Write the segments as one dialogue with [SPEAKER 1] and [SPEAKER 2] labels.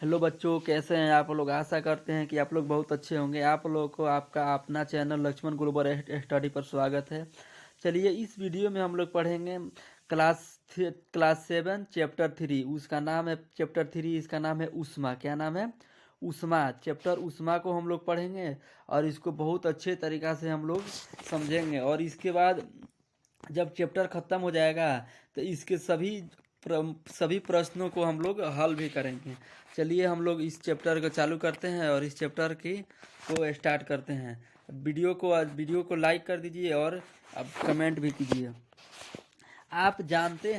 [SPEAKER 1] Hello बच्चों, कैसे हैं आप लोग। आशा करते हैं कि आप लोग बहुत अच्छे होंगे। आप लोगों को आपका अपना चैनल लक्ष्मण ग्लोबल स्टडी पर स्वागत है। चलिए, इस वीडियो में हम लोग पढ़ेंगे क्लास 7 चैप्टर 3। उसका नाम है चैप्टर 3, इसका नाम है उष्मा। क्या नाम है? उष्मा। चैप्टर उष्मा को हम लोग पढ़ेंगे और इसको बहुत अच्छे तरीक़ा से हम लोग समझेंगे। और इसके बाद जब चैप्टर ख़त्म हो जाएगा तो इसके सभी प्रश्नों को हम लोग हल भी करेंगे। चलिए, हम लोग इस चैप्टर को चालू करते हैं और इस चैप्टर की को स्टार्ट करते हैं। वीडियो को लाइक कर दीजिए और अब कमेंट भी कीजिए। आप जानते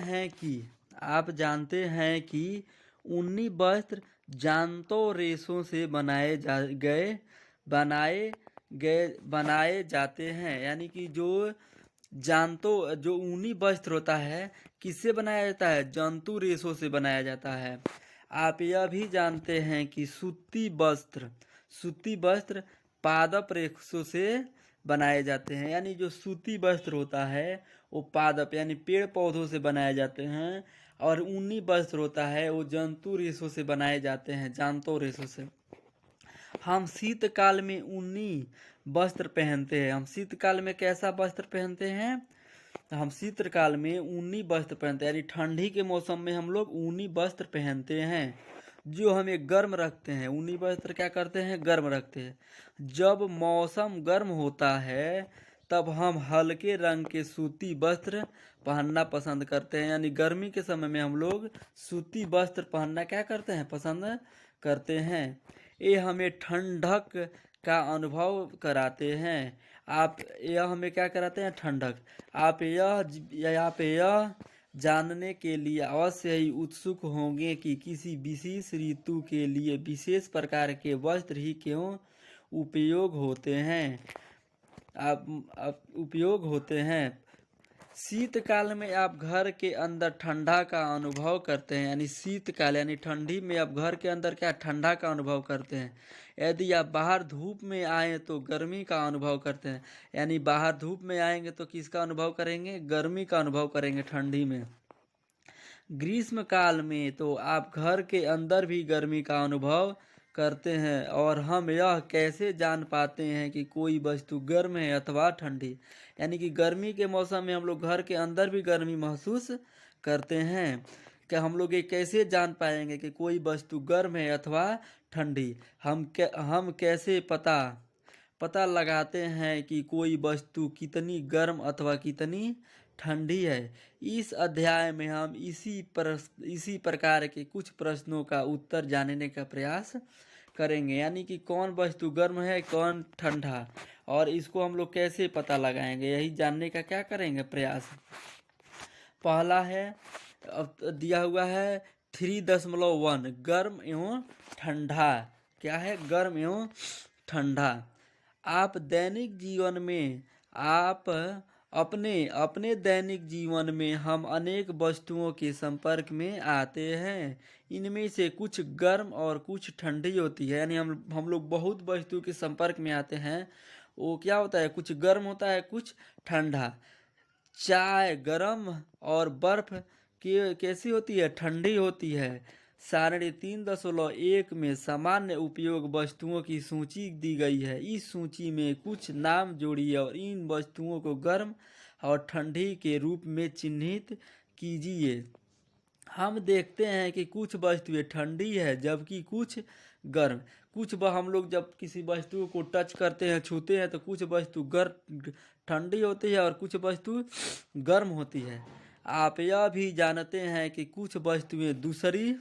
[SPEAKER 1] हैं कि ऊनी वस्त्र जानतो रेशों से बनाए जाते हैं। यानी कि जो ऊनी वस्त्र होता है किससे बनाया जाता है? जंतु रेशों से बनाया जाता है। आप यह भी जानते हैं कि सूती वस्त्र पादप रेशों से बनाए जाते हैं। यानी जो सूती वस्त्र होता है वो पादप यानी पेड़ पौधों से बनाए जाते हैं, और ऊनी वस्त्र होता है वो जंतु रेशों से बनाए जाते हैं, जानतो रेशों से। हम शीतकाल में ऊनी वस्त्र पहनते हैं। हम शीतकाल में कैसा वस्त्र पहनते हैं? हम शीतकाल में ऊनी वस्त्र पहनते हैं, यानी ठंडी के मौसम में हम लोग ऊनी वस्त्र पहनते हैं जो हमें गर्म रखते हैं। ऊनी वस्त्र क्या करते हैं? गर्म रखते हैं। जब मौसम गर्म होता है तब हम हल्के रंग के सूती वस्त्र पहनना पसंद करते हैं। यानी गर्मी के समय में हम लोग सूती वस्त्र पहनना क्या करते हैं? पसंद करते हैं। ये हमें ठंडक का अनुभव कराते हैं। यह हमें क्या कराते हैं? ठंडक। आप यह जानने के लिए अवश्य ही उत्सुक होंगे कि किसी विशेष ऋतु के लिए विशेष प्रकार के वस्त्र ही क्यों उपयोग होते हैं। उपयोग होते हैं। शीतकाल में आप घर के अंदर ठंडा का अनुभव करते हैं। यानी शीतकाल यानी ठंडी में आप घर के अंदर क्या ठंडा का अनुभव करते हैं। यदि आप बाहर धूप में आए तो गर्मी का अनुभव करते हैं। यानी बाहर धूप में आएंगे तो किसका अनुभव करेंगे? गर्मी का अनुभव करेंगे ठंडी में। ग्रीष्म काल में तो आप घर के अंदर भी गर्मी का अनुभव करते हैं। और हम यह कैसे जान पाते हैं कि कोई वस्तु गर्म है अथवा ठंडी? यानी कि गर्मी के मौसम में हम लोग घर के अंदर भी गर्मी महसूस करते हैं। क्या हम लोग ये कैसे जान पाएंगे कि कोई वस्तु गर्म है अथवा ठंडी? हम कैसे पता लगाते हैं कि कोई वस्तु कितनी गर्म अथवा कितनी ठंडी है? इस अध्याय में हम इसी प्रकार के कुछ प्रश्नों का उत्तर जानने का प्रयास करेंगे। यानी कि कौन वस्तु गर्म है, कौन ठंडा, और इसको हम लोग कैसे पता लगाएंगे, यही जानने का क्या करेंगे? प्रयास। पहला है, दिया हुआ है 3.1 गर्म एवं ठंडा। क्या है? गर्म एवं ठंडा। अपने दैनिक जीवन में हम अनेक वस्तुओं के संपर्क में आते हैं। इनमें से कुछ गर्म और कुछ ठंडी होती है। यानी हम लोग बहुत वस्तु के संपर्क में आते हैं। वो क्या होता है? कुछ गर्म होता है, कुछ ठंडा। चाय गर्म और बर्फ कैसी होती है? ठंडी होती है। सारणी 3.1 में सामान्य उपयोग वस्तुओं की सूची दी गई है। इस सूची में कुछ नाम जोड़िए और इन वस्तुओं को गर्म और ठंडी के रूप में चिन्हित कीजिए। हम देखते हैं कि कुछ वस्तुएं ठंडी है जबकि कुछ गर्म। हम लोग जब किसी वस्तु को टच करते हैं, छूते हैं, तो कुछ वस्तु ठंडी होती है और कुछ वस्तु गर्म होती है। आप यह भी जानते हैं कि कुछ वस्तुएं दूसरी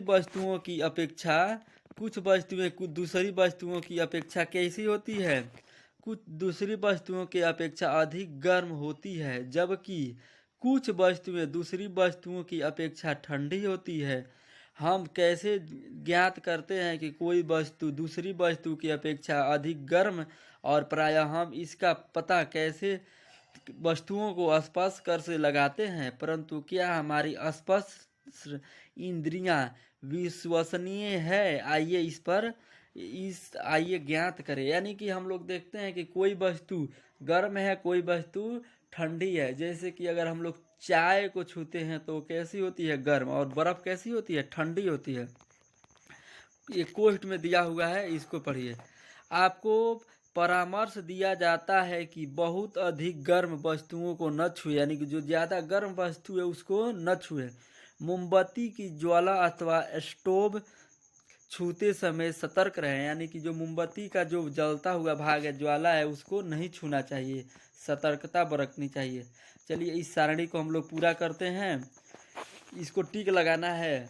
[SPEAKER 1] वस्तुओं की अपेक्षा दूसरी वस्तुओं की अपेक्षा कैसी होती है? कुछ दूसरी वस्तुओं की अपेक्षा अधिक गर्म होती है, जबकि कुछ वस्तुएं दूसरी वस्तुओं की अपेक्षा ठंडी होती है। हम कैसे ज्ञात करते हैं कि कोई वस्तु दूसरी वस्तु की अपेक्षा अधिक गर्म? और प्रायः हम इसका पता कैसे वस्तुओं को स्पर्श कर से लगाते हैं, परंतु क्या हमारी स्पर्श इंद्रियां विश्वसनीय है? आइए ज्ञात करें। यानी कि हम लोग देखते हैं कि कोई वस्तु गर्म है, कोई वस्तु ठंडी है। जैसे कि अगर हम लोग चाय को छूते हैं तो कैसी होती है, गर्म, और बर्फ़ कैसी होती है, ठंडी होती है। ये कोष्ठ में दिया हुआ है, इसको पढ़िए। आपको परामर्श दिया जाता है कि बहुत अधिक गर्म वस्तुओं को न छुए, यानी कि जो ज़्यादा गर्म वस्तु है उसको न छुए। मोमबत्ती की ज्वाला अथवा स्टोव छूते समय सतर्क रहें, यानी कि जो मोमबत्ती का जो जलता हुआ भाग है, ज्वाला है, उसको नहीं छूना चाहिए, सतर्कता बरतनी चाहिए। चलिए इस सारणी को हम लोग पूरा करते हैं। इसको टिक लगाना है,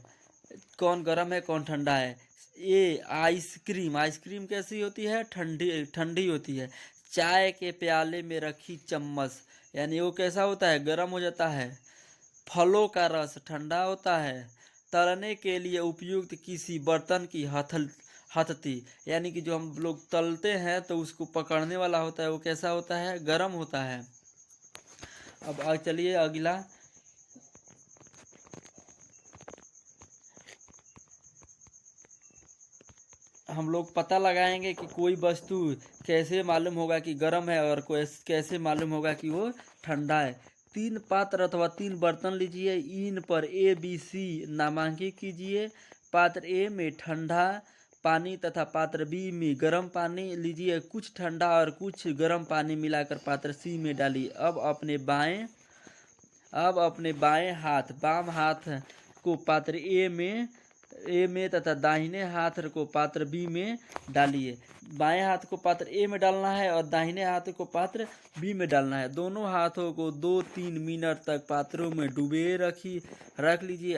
[SPEAKER 1] कौन गर्म है कौन ठंडा है। ये आइसक्रीम, आइसक्रीम कैसी होती है, ठंडी ठंडी होती है। चाय के प्याले में रखी चम्मच, यानी वो कैसा होता है, गर्म हो जाता है। फलों का रस ठंडा होता है। तलने के लिए उपयुक्त किसी बर्तन की हथती, यानी कि जो हम लोग तलते हैं तो उसको पकड़ने वाला होता है, वो कैसा होता है, गर्म होता है। अब चलिए अगला। हम लोग पता लगाएंगे कि कोई वस्तु कैसे मालूम होगा कि गर्म है और कैसे मालूम होगा कि वो ठंडा है। 3 पात्र अथवा 3 बर्तन लीजिए, इन पर ABC नामांकित कीजिए। पात्र ए में ठंडा पानी तथा पात्र बी में गर्म पानी लीजिए। कुछ ठंडा और कुछ गर्म पानी मिलाकर पात्र सी में डालिए। अब अपने बाएं हाथ, बाम हाथ को पात्र ए में तथा दाहिने हाथ को पात्र बी में डालिए। बाएं हाथ को पात्र ए में डालना है और दाहिने हाथ को पात्र बी में डालना है। दोनों हाथों को 2-3 मिनट तक पात्रों में डुबे रख लीजिए।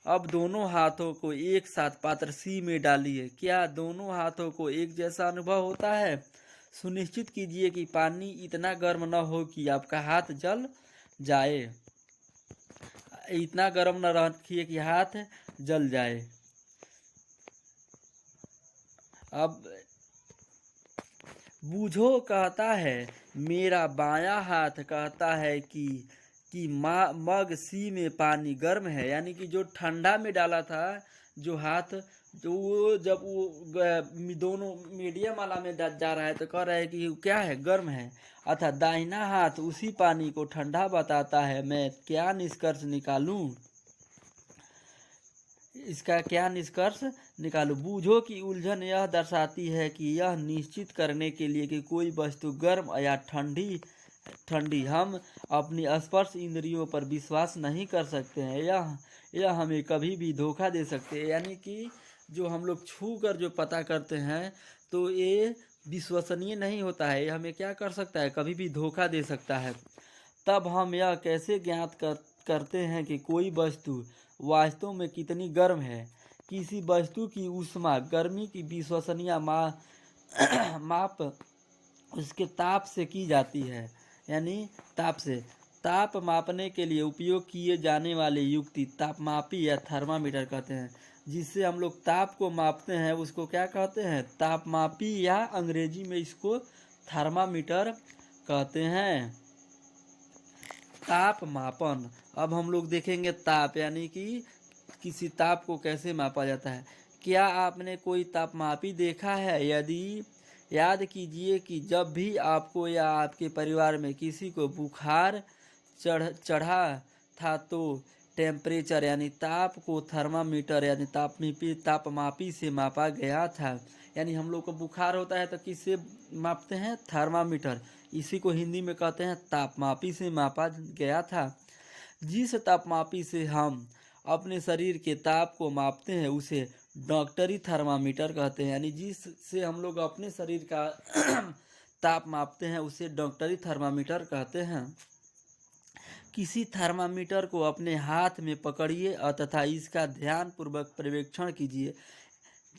[SPEAKER 1] अब दोनों हाथों को एक साथ पात्र सी में डालिए। क्या दोनों हाथों को एक जैसा अनुभव होता है? सुनिश्चित कीजिए कि पानी इतना गर्म न हो कि आपका हाथ जल जाए। इतना गर्म न रखिए कि हाथ जल जाए। अब बूझो कहता है, मेरा बायां हाथ कहता है कि मग सी में पानी गर्म है, यानी कि जो ठंडा में डाला था जो हाथ, जो वो जब वो दोनों मीडियम वाला में जा रहा है तो कह रहा है कि क्या है, गर्म है। अतः दाहिना हाथ उसी पानी को ठंडा बताता है। मैं क्या निष्कर्ष निकालूं? इसका क्या निष्कर्ष निकालूं? बूझो की उलझन यह दर्शाती है कि यह निश्चित करने के लिए कि कोई वस्तु गर्म या ठंडी हम अपनी स्पर्श इंद्रियों पर विश्वास नहीं कर सकते हैं। यह हमें कभी भी धोखा दे सकते हैं, यानी कि जो हम लोग छू कर जो पता करते हैं तो ये विश्वसनीय नहीं होता है। ये हमें क्या कर सकता है, कभी भी धोखा दे सकता है। तब हम यह कैसे ज्ञात करते हैं कि कोई वस्तु वास्तव में कितनी गर्म है? किसी वस्तु की ऊष्मा, गर्मी की विश्वसनीय माप उसके ताप से की जाती है, यानी ताप से। ताप मापने के लिए उपयोग किए जाने वाले युक्ति तापमापी या थर्मामीटर कहते हैं। जिससे हम लोग ताप को मापते हैं उसको क्या कहते हैं, तापमापी, या अंग्रेजी में इसको थर्मामीटर कहते हैं। ताप मापन। अब हम लोग देखेंगे ताप, यानी कि किसी ताप को कैसे मापा जाता है। क्या आपने कोई तापमापी देखा है? यदि याद कीजिए कि जब भी आपको या आपके परिवार में किसी को बुखार चढ़ा था तो टेम्परेचर यानी ताप को थर्मामीटर यानी तापमापी से मापा गया था। यानी हम लोग को बुखार होता है तो किससे मापते हैं, थर्मामीटर। इसी को हिंदी में कहते हैं तापमापी से मापा गया था। जिस तापमापी से हम अपने शरीर के ताप को मापते हैं उसे डॉक्टरी थर्मामीटर कहते हैं। यानी जिससे हम लोग अपने शरीर का ताप मापते हैं उसे डॉक्टरी थर्मामीटर कहते हैं। किसी थर्मामीटर को अपने हाथ में पकड़िए तथा इसका ध्यानपूर्वक पर्यवेक्षण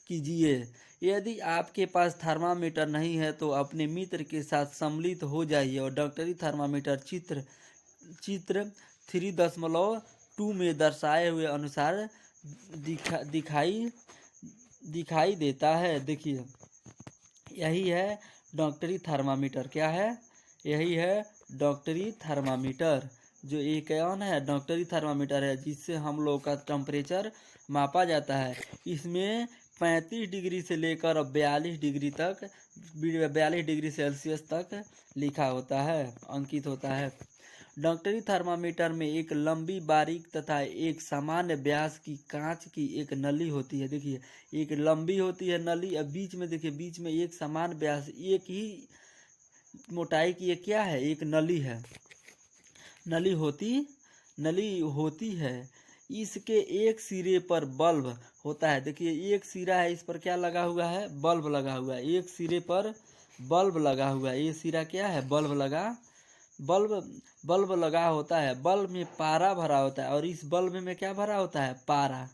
[SPEAKER 1] कीजिए। यदि आपके पास थर्मामीटर नहीं है तो अपने मित्र के साथ सम्मिलित हो जाइए और डॉक्टरी थर्मामीटर चित्र 3.2 में दर्शाए हुए अनुसार दिखाई देता है। देखिए, यही है डॉक्टरी थर्मामीटर। क्या है? यही है डॉक्टरी थर्मामीटर। जो एक कौन है, डॉक्टरी थर्मामीटर है, जिससे हम लोग का टेम्परेचर मापा जाता है। इसमें 35 डिग्री से लेकर 42 डिग्री तक 42 डिग्री सेल्सियस तक लिखा होता है, अंकित होता है। डॉक्टरी थर्मामीटर में एक लंबी बारीक तथा एक सामान्य व्यास की कांच की एक नली होती है। देखिए एक लंबी होती है नली, अब बीच में देखिए बीच में एक समान व्यास एक ही मोटाई की एक क्या है, एक नली है, नली होती है। इसके एक सिरे पर बल्ब होता है। देखिए एक सिरा है, इस पर क्या लगा हुआ है, बल्ब लगा हुआ है। एक सिरे पर बल्ब लगा हुआ है, ये सिरा क्या है, बल्ब लगा होता है। बल्ब में पारा भरा होता है और इस बल्ब में क्या भरा होता है, पारा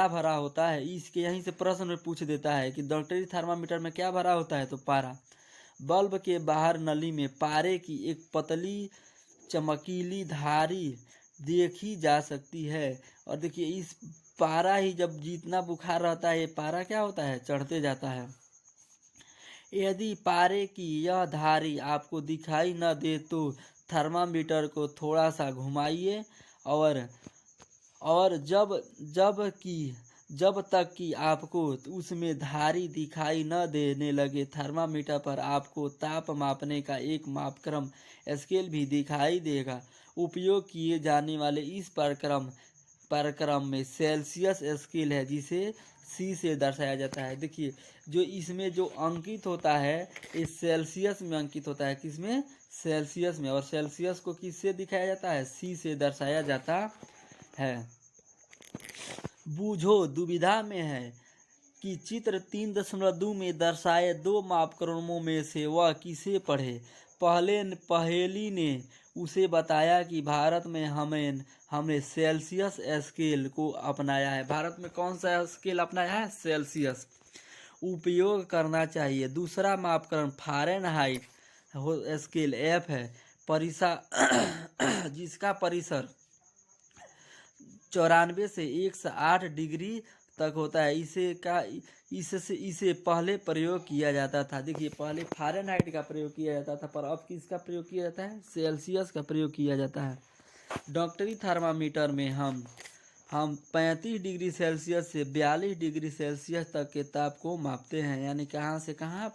[SPEAKER 1] भरा होता है। इसके यहीं से प्रश्न में पूछ देता है कि डॉक्टरी थर्मामीटर में क्या भरा होता है, तो पारा। बल्ब के बाहर नली में पारे की एक पतली चमकीली धारी देखी जा सकती है। और देखिए इस पारा ही जब जितना बुखार रहता है, ये पारा क्या होता है, चढ़ते जाता है। यदि पारे की यह धारी आपको दिखाई न दे तो थर्मामीटर को थोड़ा सा घुमाइए और जब तक कि आपको उसमें धारी दिखाई न देने लगे, थर्मामीटर पर आपको ताप मापने का एक मापक्रम स्केल भी दिखाई देगा। उपयोग किए जाने वाले इस प्रक्रम में सेल्सियस स्केल है, जिसे सी से दर्शाया जाता है। देखिए जो इसमें जो अंकित होता है, इस सेल्सियस में अंकित होता है, किसमें, सेल्सियस में। और सेल्सियस को किससे दिखाया जाता है, सी से दर्शाया जाता है। बूझो दुविधा में है कि चित्र 3.2 में दर्शाए दो मापक्रमों में से वह किसे पढ़े। पहेली ने उसे बताया कि भारत में हमने सेल्सियस स्केल को अपनाया है। भारत में कौन सा स्केल अपनाया है, सेल्सियस उपयोग करना चाहिए। दूसरा मापक्रम फ़ारेनहाइट स्केल एफ है, जिसका परिसर 94 से 108 डिग्री तक होता है। इसे पहले प्रयोग किया जाता था। देखिए पहले फ़ारेनहाइट का प्रयोग किया जाता था, पर अब किसका प्रयोग किया जाता है, सेल्सियस का प्रयोग किया जाता है। डॉक्टरी थर्मामीटर में हम 35 डिग्री सेल्सियस से 42 डिग्री सेल्सियस तक के ताप को मापते हैं। यानी कहाँ से कहाँ,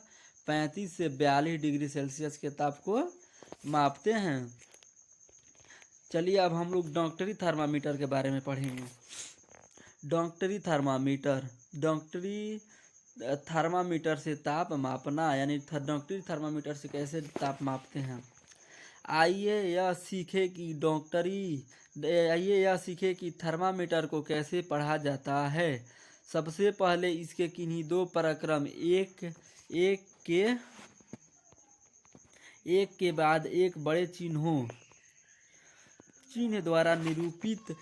[SPEAKER 1] 35 से 42 डिग्री सेल्सियस के ताप को मापते हैं। चलिए अब हम लोग डॉक्टरी थर्मामीटर के बारे में पढ़ेंगे। डॉक्टरी थर्मामीटर से ताप मापना, यानी डॉक्टरी थर्मामीटर से कैसे ताप मापते हैं। आइए यह सीखे कि थर्मामीटर को कैसे पढ़ा जाता है। सबसे पहले इसके किन्हीं दो प्रक्रम एक के बाद एक बड़े चिन्ह द्वारा निरूपित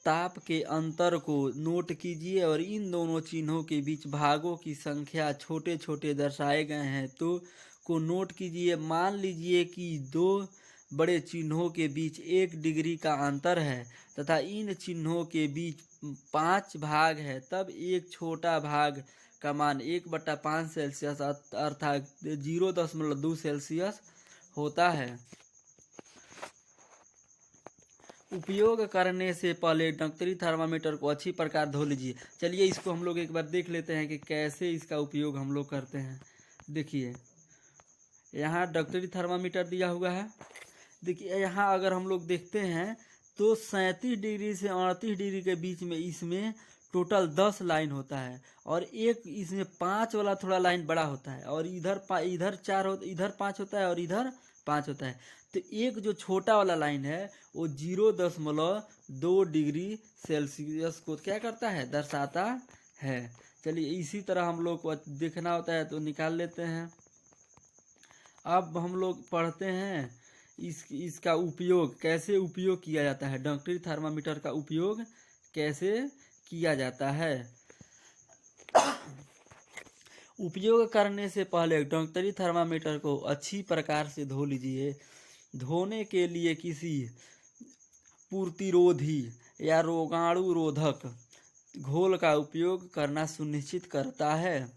[SPEAKER 1] ताप के अंतर को नोट कीजिए और इन दोनों चिन्हों के बीच भागों की संख्या छोटे छोटे दर्शाए गए हैं तो को नोट कीजिए। मान लीजिए कि दो बड़े चिन्हों के बीच 1 डिग्री का अंतर है तथा इन चिन्हों के बीच 5 भाग है, तब एक छोटा भाग का मान 1/5 सेल्सियस अर्थात 0.2 सेल्सियस होता है। उपयोग करने से पहले डॉक्टरी थर्मामीटर को अच्छी प्रकार धो लीजिए। चलिए इसको हम लोग एक बार देख लेते हैं कि कैसे इसका उपयोग हम लोग करते हैं। देखिए यहाँ डॉक्टरी थर्मामीटर दिया हुआ है। देखिए यहाँ अगर हम लोग देखते हैं तो 37 डिग्री से 38 डिग्री के बीच में इसमें टोटल 10 लाइन होता है और एक इसमें 5 वाला थोड़ा लाइन बड़ा होता है और इधर 5 होता है और इधर 5 होता है। तो एक जो छोटा वाला लाइन है वो 0.2 डिग्री सेल्सियस को क्या करता है, दर्शाता है। चलिए इसी तरह हम लोग को देखना होता है तो निकाल लेते हैं। अब हम लोग पढ़ते हैं इसका उपयोग कैसे उपयोग किया जाता है। डॉक्टरी थर्मामीटर का उपयोग कैसे किया जाता है। उपयोग करने से पहले डॉक्टरी थर्मामीटर को अच्छी प्रकार से धो लीजिए। धोने के लिए किसी प्रतिरोधी या रोगाणुरोधक घोल का उपयोग करना सुनिश्चित करता है।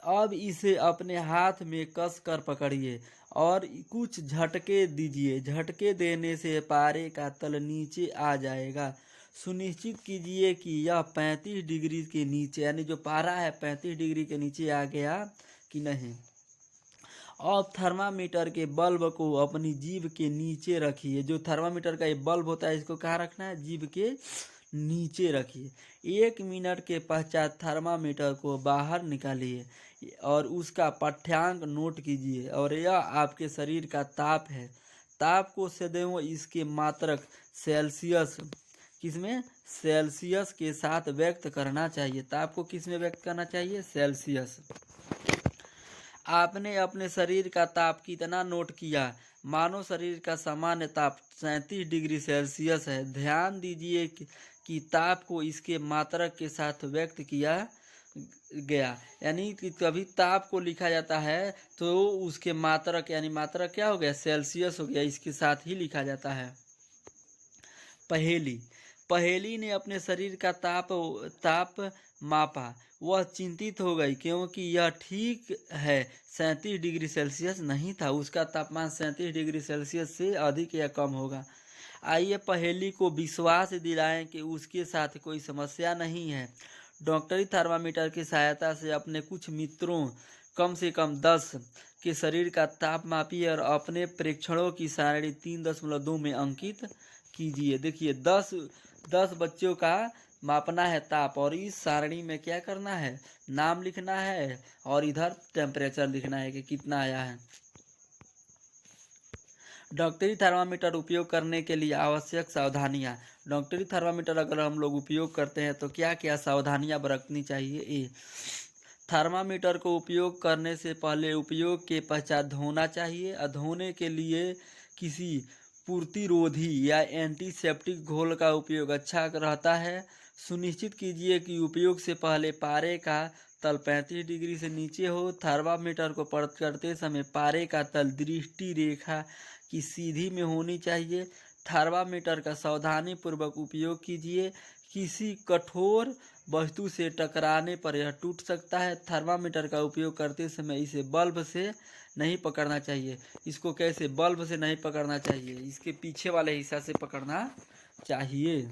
[SPEAKER 1] अब इसे अपने हाथ में कस कर पकड़िए और कुछ झटके दीजिए। झटके देने से पारे का तल नीचे आ जाएगा। सुनिश्चित कीजिए कि यह 35 डिग्री के नीचे, यानी जो पारा है 35 डिग्री के नीचे आ गया कि नहीं। अब थर्मामीटर के बल्ब को अपनी जीभ के नीचे रखिए। जो थर्मामीटर का ये बल्ब होता है इसको कहाँ रखना है? जीभ के नीचे रखिए। 1 मिनट के पश्चात थर्मामीटर को बाहर निकालिए और उसका पाठ्यांक नोट कीजिए। और यह आपके शरीर का ताप है। ताप को सदैव इसके मात्रक सेल्सियस, किसमें? सेल्सियस के साथ व्यक्त करना चाहिए। ताप को किस में व्यक्त करना चाहिए? सेल्सियस। आपने अपने शरीर का ताप कितना नोट किया? मानव शरीर का सामान्य ताप 37 डिग्री सेल्सियस है। ध्यान दीजिए कि ताप को इसके मात्रक के साथ व्यक्त किया गया, यानी कि कभी ताप को लिखा जाता है तो उसके मात्रक, यानी मात्रक क्या हो गया? सेल्सियस हो गया, इसके साथ ही लिखा जाता है। पहेली ने अपने शरीर का ताप मापा। वह चिंतित हो गई क्योंकि यह ठीक है 37 डिग्री सेल्सियस नहीं था। उसका तापमान 37 डिग्री सेल्सियस से अधिक या कम होगा। आइए पहेली को विश्वास दिलाएं कि उसके साथ कोई समस्या नहीं है। डॉक्टरी थर्मामीटर की सहायता से अपने कुछ मित्रों, कम से कम 10 के शरीर का ताप मापिए और अपने प्रेक्षणों की सारणी 3.2 में अंकित कीजिए। देखिए 10 बच्चों का मापना है ताप, और इस सारणी में क्या करना है? नाम लिखना है और इधर टेम्परेचर लिखना है कि कितना आया है। डॉक्टरी थर्मामीटर उपयोग करने के लिए आवश्यक सावधानियाँ। डॉक्टरी थर्मामीटर अगर हम लोग उपयोग करते हैं तो क्या क्या सावधानियाँ बरतनी चाहिए? ए, थर्मामीटर को उपयोग करने से पहले उपयोग के पश्चात धोना चाहिए। धोने के लिए किसी प्रतिरोधी या एंटीसेप्टिक घोल का उपयोग अच्छा रहता है। सुनिश्चित कीजिए कि उपयोग से पहले पारे का तल 35 डिग्री से नीचे हो। थर्मामीटर को परख करते समय पारे का तल दृष्टि रेखा की सीधी में होनी चाहिए। थर्मामीटर का सावधानी पूर्वक उपयोग कीजिए। किसी कठोर वस्तु से टकराने पर यह टूट सकता है। थर्मामीटर का उपयोग करते समय इसे बल्ब से नहीं पकड़ना चाहिए। इसको कैसे? बल्ब से नहीं पकड़ना चाहिए, इसके पीछे वाले हिस्सा से पकड़ना चाहिए।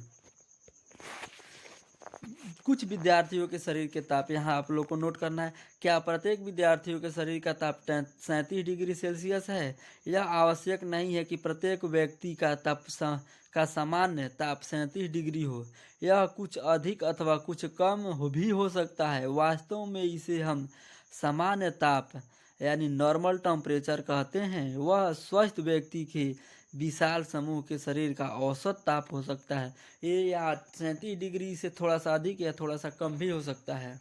[SPEAKER 1] कुछ विद्यार्थियों के शरीर के ताप, यहाँ आप लोग को नोट करना है। क्या प्रत्येक विद्यार्थियों के शरीर का ताप 37 डिग्री सेल्सियस है? यह आवश्यक नहीं है कि प्रत्येक व्यक्ति का ताप का सामान्य ताप 37 डिग्री हो। यह कुछ अधिक अथवा कुछ कम भी हो सकता है। वास्तव में इसे हम सामान्य ताप, यानी नॉर्मल टेम्परेचर कहते हैं। वह स्वस्थ व्यक्ति के विशाल समूह के शरीर का औसत ताप हो सकता है। ये या 37 डिग्री से थोड़ा सा अधिक या थोड़ा सा कम भी हो सकता है।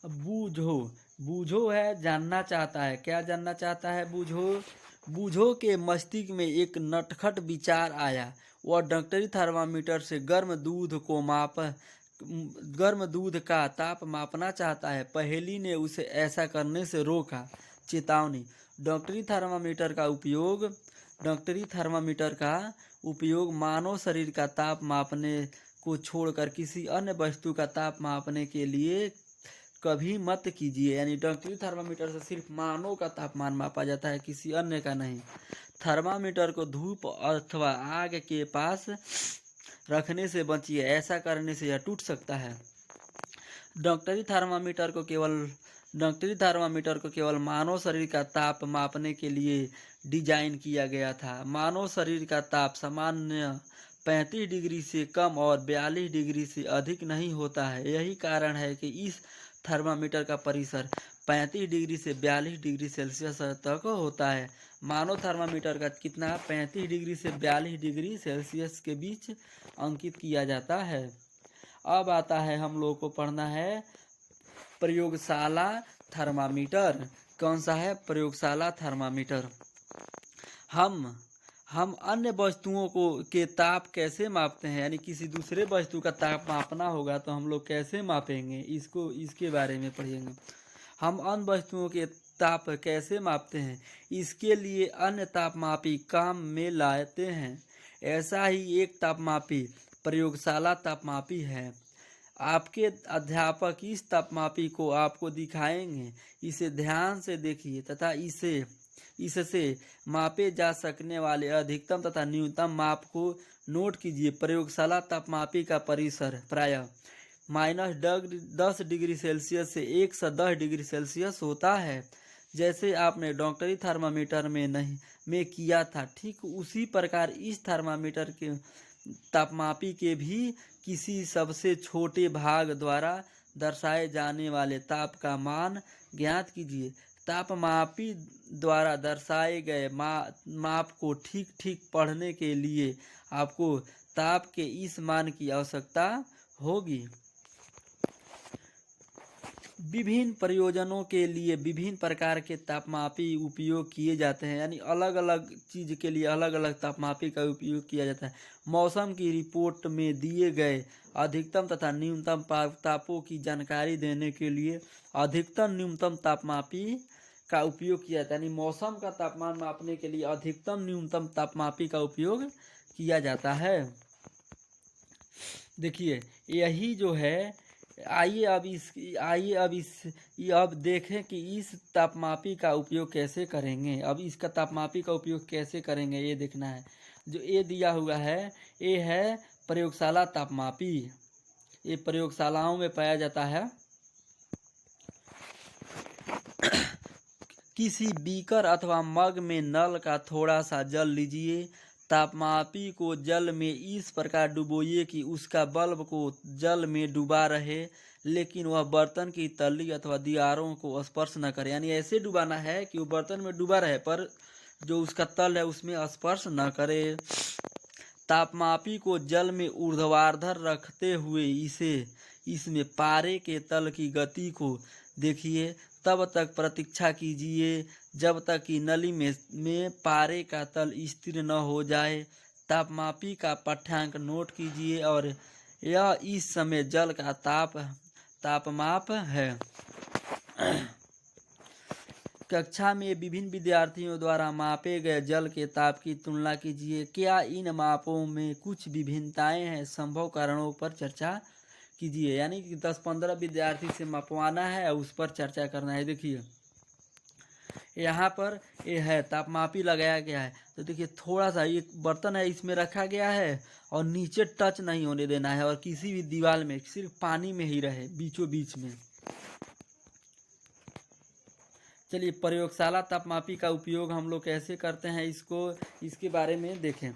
[SPEAKER 1] बूझो है जानना चाहता है। क्या जानना चाहता है? बूझो के मस्तिष्क में एक नटखट विचार आया। वह डॉक्टरी थर्मामीटर से गर्म दूध का ताप मापना चाहता है। पहेली ने उसे ऐसा करने से रोका। चेतावनी। डॉक्टरी थर्मामीटर का उपयोग मानव शरीर का ताप मापने को छोड़कर किसी अन्य वस्तु का ताप मापने के लिए कभी मत कीजिए। यानी डॉक्टरी थर्मामीटर से सिर्फ मानव का तापमान मापा जाता है, किसी अन्य का नहीं। थर्मामीटर को धूप अथवा आग के पास रखने से बचिए। ऐसा करने से यह टूट सकता है। डॉक्टरी थर्मामीटर को केवल मानव शरीर का ताप मापने के लिए डिजाइन किया गया था। मानव शरीर का ताप सामान्य 35 डिग्री से कम और 42 डिग्री से अधिक नहीं होता है। यही कारण है कि इस थर्मामीटर का परिसर 35 डिग्री से 42 डिग्री सेल्सियस तक होता है। मानव थर्मामीटर का कितना? 35 डिग्री से 42 डिग्री सेल्सियस के बीच अंकित किया जाता है। अब आता है हम लोगों को पढ़ना है प्रयोगशाला थर्मामीटर। कौन सा है? प्रयोगशाला थर्मामीटर। हम अन्य वस्तुओं के ताप कैसे मापते हैं? यानी किसी दूसरे वस्तु का ताप मापना होगा तो हम लोग कैसे मापेंगे? इसके बारे में पढ़ेंगे। हम अन्य वस्तुओं के ताप कैसे मापते हैं? इसके लिए अन्य तापमापी काम में लाते हैं। ऐसा ही एक तापमापी प्रयोगशाला तापमापी है। आपके अध्यापक इस तापमापी को आपको दिखाएंगे। इसे ध्यान से देखिए तथा इससे मापे जा सकने वाले अधिकतम तथा न्यूनतम माप को नोट कीजिए। प्रयोगशाला तापमापी का परिसर प्रायः -10 डिग्री सेल्सियस से 110 डिग्री सेल्सियस होता है। जैसे आपने डॉक्टरी थर्मामीटर में किया था, ठीक उसी प्रकार इस थर्मामीटर के तापमापी के भी किसी सबसे छोटे भाग द्वारा दर्शाए जाने वाले ताप का मान ज्ञात कीजिए। तापमापी द्वारा दर्शाए गए माप को ठीक ठीक पढ़ने के लिए आपको ताप के इस मान की आवश्यकता होगी। विभिन्न प्रयोजनों के लिए विभिन्न प्रकार के तापमापी उपयोग किए जाते हैं, यानी अलग अलग चीज़ के लिए अलग अलग तापमापी का उपयोग किया जाता है। मौसम की रिपोर्ट में दिए गए अधिकतम तथा न्यूनतम तापों की जानकारी देने के लिए अधिकतम न्यूनतम तापमापी का उपयोग किया जाता है, यानी मौसम का तापमान मापने के लिए अधिकतम न्यूनतम तापमापी का उपयोग किया जाता है। देखिए यही जो है, आइए अब देखें कि इस तापमापी का उपयोग कैसे करेंगे। अब इसका तापमापी का उपयोग कैसे करेंगे ये देखना है। जो ये दिया हुआ है ये है प्रयोगशाला तापमापी। ये प्रयोगशालाओं में पाया जाता है। किसी बीकर अथवा मग में नल का थोड़ा सा जल लीजिए। तापमापी को जल में इस प्रकार डुबोइए कि उसका बल्ब को जल में डूबा रहे, लेकिन वह बर्तन की तली अथवा दीवारों को स्पर्श न करे। यानी ऐसे डुबाना है कि वो बर्तन में डूबा रहे पर जो उसका तल है उसमें स्पर्श न करे। तापमापी को जल में ऊर्ध्वाधर रखते हुए इसमें पारे के तल की गति को देखिए, तब तक प्रतीक्षा कीजिए जब तक कि नली में पारे का तल स्थिर न हो जाए। तापमापी का पाठ्यांक नोट कीजिए और यह इस समय जल का तापमाप है। कक्षा में विभिन्न विद्यार्थियों द्वारा मापे गए जल के ताप की तुलना कीजिए। क्या इन मापों में कुछ विभिन्नताएं हैं? संभव कारणों पर चर्चा कीजिए। यानी कि 10-15 विद्यार्थी से मापवाना है और उस पर चर्चा करना है। देखिए यहाँ पर ये है तापमापी लगाया गया है, तो देखिए थोड़ा सा ये बर्तन है इसमें रखा गया है और नीचे टच नहीं होने देना है और किसी भी दीवार में सिर्फ पानी में ही रहे बीचों बीच में। चलिए प्रयोगशाला तापमापी का उपयोग हम लोग कैसे करते हैं इसके बारे में देखें।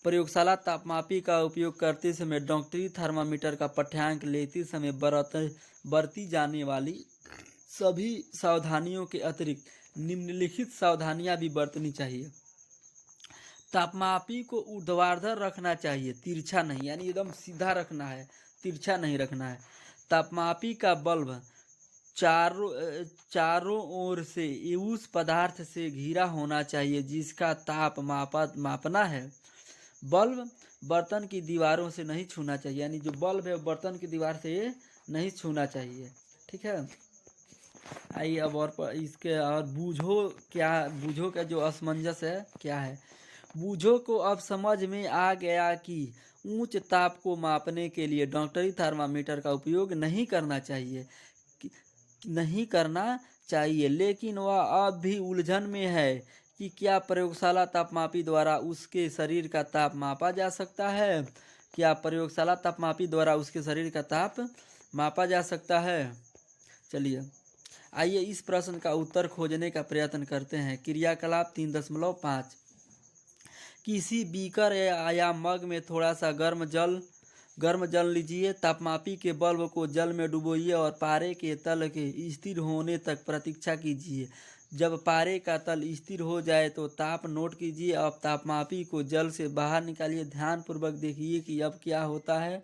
[SPEAKER 1] प्रयोगशाला तापमापी का उपयोग करते समय डॉक्टरी थर्मामीटर का पाठ्यांक लेते समय बरती जाने वाली सभी सावधानियों के अतिरिक्त निम्नलिखित सावधानियां भी बरतनी चाहिए। तापमापी को ऊर्ध्वाधर रखना चाहिए, तिरछा नहीं, यानी एकदम सीधा रखना है, तिरछा नहीं रखना है। तापमापी का बल्ब चारों ओर से उस पदार्थ से घिरा होना चाहिए जिसका ताप मापना है। बल्ब बर्तन की दीवारों से नहीं छूना चाहिए, यानी जो बल्ब है बर्तन की दीवार से नहीं छूना चाहिए। ठीक है। आइए अब और इसके और बूझो का जो असमंजस है क्या है। बूझो को अब समझ में आ गया कि उच्च ताप को मापने के लिए डॉक्टरी थर्मामीटर का उपयोग नहीं करना चाहिए, लेकिन वह अब भी उलझन में है कि क्या प्रयोगशाला तापमापी द्वारा उसके शरीर का ताप मापा जा सकता है। क्या प्रयोगशाला तापमापी द्वारा उसके शरीर का ताप मापा जा सकता है। चलिए आइए इस प्रश्न का उत्तर खोजने का प्रयत्न करते हैं। क्रियाकलाप 3.5 किसी बीकर या मग में थोड़ा सा गर्म जल लीजिए। तापमापी के बल्ब को जल में डुबोइए और पारे के तल के स्थिर होने तक प्रतीक्षा कीजिए। जब पारे का तल स्थिर हो जाए तो ताप नोट कीजिए। अब तापमापी को जल से बाहर निकालिए। ध्यानपूर्वक देखिए कि अब क्या होता है।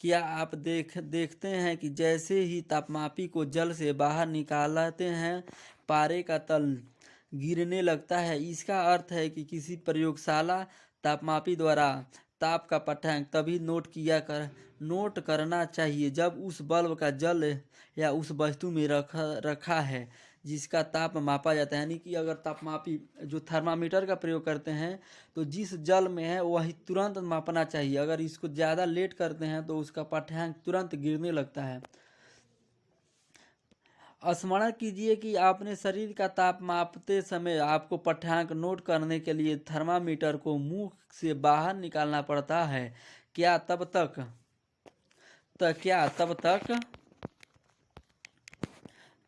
[SPEAKER 1] क्या आप देखते हैं कि जैसे ही तापमापी को जल से बाहर निकालते हैं पारे का तल गिरने लगता है। इसका अर्थ है कि किसी प्रयोगशाला तापमापी द्वारा ताप का पाठ्यांक तभी नोट करना चाहिए जब उस बल्ब का जल या उस वस्तु में रखा है जिसका ताप मापा जाता है। यानी कि अगर तापमापी जो थर्मामीटर का प्रयोग करते हैं तो जिस जल में है वही तुरंत मापना चाहिए। अगर इसको ज़्यादा लेट करते हैं तो उसका पाठ्यांक तुरंत गिरने लगता है। स्मरण कीजिए कि आपने शरीर का ताप मापते समय आपको पाठ्यांक नोट करने के लिए थर्मामीटर को मुंह से बाहर निकालना पड़ता है। क्या तब तक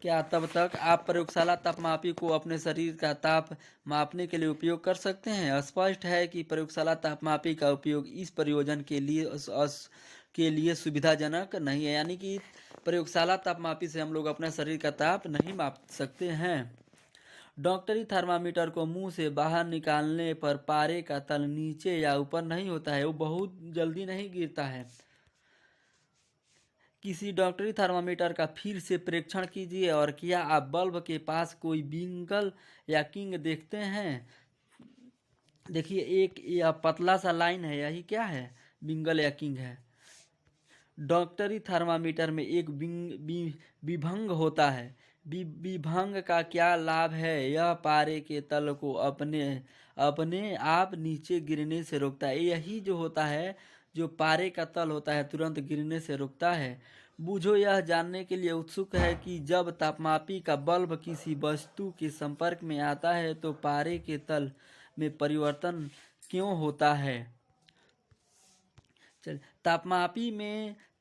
[SPEAKER 1] क्या तब तक आप प्रयोगशाला तापमापी को अपने शरीर का ताप मापने के लिए उपयोग कर सकते हैं? स्पष्ट है कि प्रयोगशाला तापमापी का उपयोग इस प्रयोजन के लिए सुविधाजनक नहीं है। यानी कि प्रयोगशाला तापमापी से हम लोग अपने शरीर का ताप नहीं माप सकते हैं। डॉक्टरी थर्मामीटर को मुंह से बाहर निकालने पर पारे का तल नीचे या ऊपर नहीं होता है, वो बहुत जल्दी नहीं गिरता है। किसी डॉक्टरी थर्मामीटर का फिर से परीक्षण कीजिए। और क्या आप बल्ब के पास कोई बिंगल या किंग देखते हैं? देखिए, एक यह पतला सा लाइन है, यही क्या है? बिंगल या किंग है। डॉक्टरी थर्मामीटर में एक विभंग होता है। विभंग का क्या लाभ है? यह पारे के तल को अपने अपने आप नीचे गिरने से रोकता है। यही जो होता है, जो पारे का तल होता है, तुरंत गिरने से रोकता है। बूझो यह जानने के लिए उत्सुक है कि जब तापमापी का बल्ब किसी वस्तु के संपर्क में आता है तो पारे के तल में परिवर्तन क्यों होता है? चल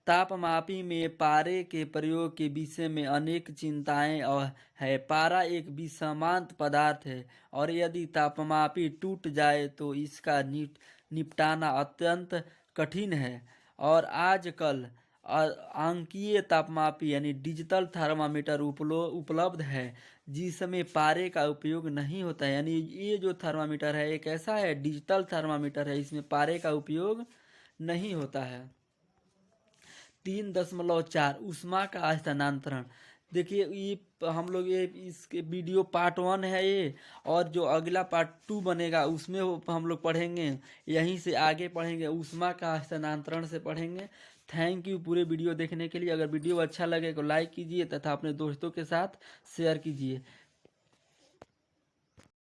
[SPEAKER 1] तापमापी में पारे के प्रयोग के विषय में अनेक चिंताएं है। पारा एक विषमांत पदार्थ है और यदि तापमापी टूट जाए तो इसका निपटाना अत्यंत कठिन है। और आजकल अंकीय तापमापी यानी डिजिटल थर्मामीटर उपलब्ध है जिसमें पारे का उपयोग नहीं होता है। यानी ये जो थर्मामीटर है एक ऐसा है, डिजिटल थर्मामीटर है, इसमें पारे का उपयोग नहीं होता है। 3.4 ऊष्मा का स्थानांतरण। देखिए, ये हम लोग ये इसके वीडियो पार्ट 1 है ये, और जो अगला पार्ट 2 बनेगा उसमें हम लोग पढ़ेंगे, यहीं से आगे पढ़ेंगे ऊष्मा का स्थानांतरण से पढ़ेंगे। थैंक यू पूरे वीडियो देखने के लिए। अगर वीडियो अच्छा लगे तो लाइक कीजिए तथा अपने दोस्तों के साथ शेयर कीजिए।